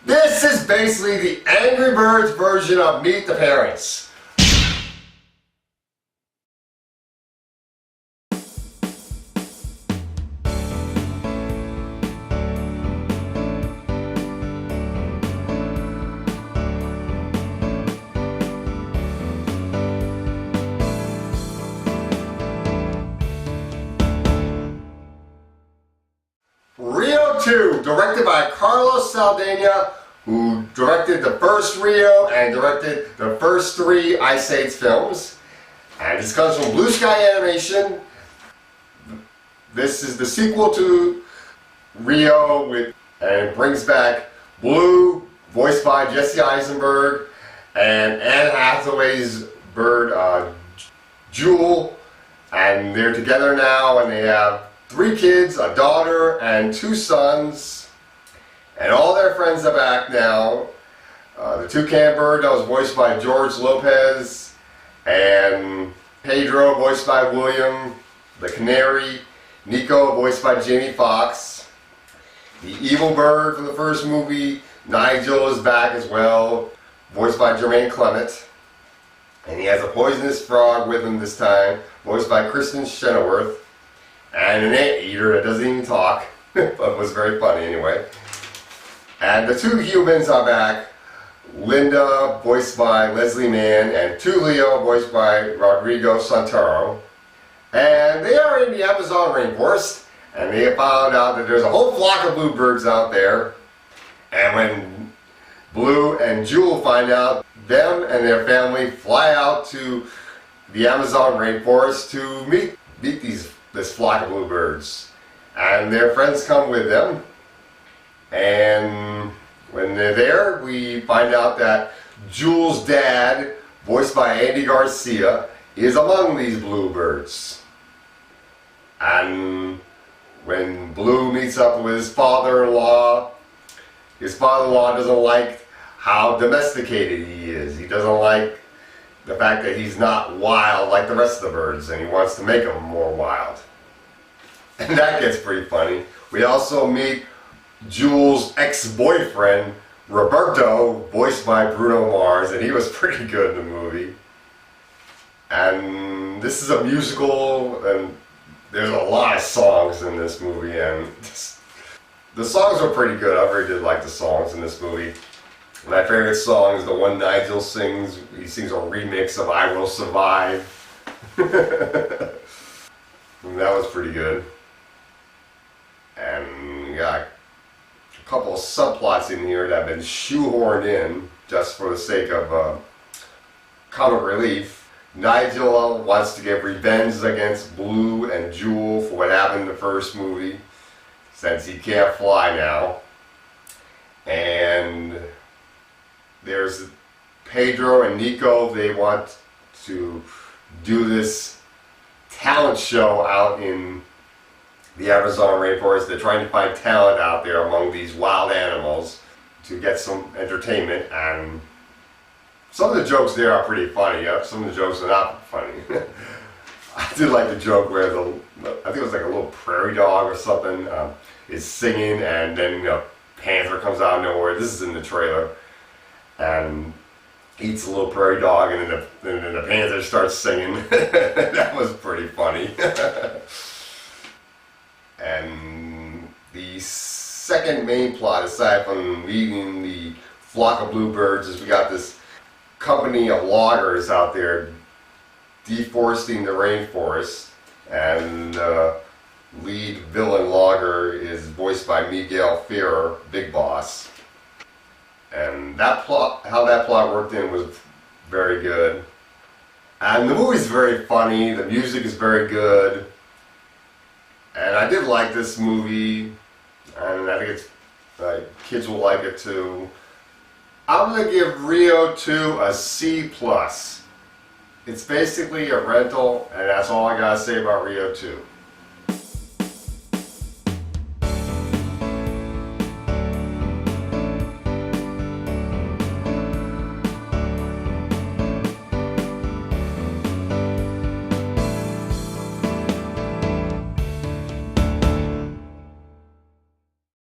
This is basically the Angry Birds version of Meet the Parents. Rio 2, directed by Carlos Saldana, who directed the first Rio and directed the first 3 Ice Age films. And this comes from Blue Sky Animation. This is the sequel to Rio, and it brings back Blue, voiced by Jesse Eisenberg, and Anne Hathaway's bird, Jewel. And they're together now, and they have 3 kids, a daughter, and 2 sons, and all their friends are back now. The toucan bird that was voiced by George Lopez, and Pedro voiced by William, the canary, Nico voiced by Jamie Foxx, the evil bird from the first movie, Nigel, is back as well, voiced by Jermaine Clement, and he has a poisonous frog with him this time, voiced by Kristen Chenoweth. And an anteater that doesn't even talk, but was very funny anyway. And the 2 humans are back. Linda, voiced by Leslie Mann, and Tulio, voiced by Rodrigo Santoro. And they are in the Amazon rainforest, and they have found out that there's a whole flock of bluebirds out there. And when Blue and Jewel find out, them and their family fly out to the Amazon rainforest to meet this flock of bluebirds, and their friends come with them. And when they're there, we find out that Jewel's dad, voiced by Andy Garcia, is among these bluebirds. And when Blue meets up with his father-in-law doesn't like how domesticated he is. He doesn't like the fact that he's not wild like the rest of the birds, and he wants to make him more wild. And that gets pretty funny. We also meet Jewel's ex-boyfriend, Roberto, voiced by Bruno Mars, and he was pretty good in the movie. And this is a musical, and there's a lot of songs in this movie, and the songs are pretty good. I really did like the songs in this movie. My favorite song is the one Nigel sings. He sings a remix of I Will Survive. And that was pretty good. And we got a couple of subplots in here that have been shoehorned in just for the sake of comic relief. Nigel wants to get revenge against Blue and Jewel for what happened in the first movie, since he can't fly now. And there's Pedro and Nico. They want to do this talent show out in the Amazon rainforest. They're trying to find talent out there among these wild animals to get some entertainment, and some of the jokes there are pretty funny. Some of the jokes are not funny. I did like the joke where I think it was like a little prairie dog or something, is singing, and then a panther comes out of nowhere. This is in the trailer. And eats a little prairie dog, and then the panther starts singing. That was pretty funny. And the second main plot, aside from meeting the flock of bluebirds, is we got this company of loggers out there deforesting the rainforest, and lead villain logger is voiced by Miguel Ferrer, Big Boss. And how that plot worked in was very good. And the movie's very funny, the music is very good. And I did like this movie, and I think kids will like it too. I'm going to give Rio 2 a C+. It's basically a rental, and that's all I got to say about Rio 2.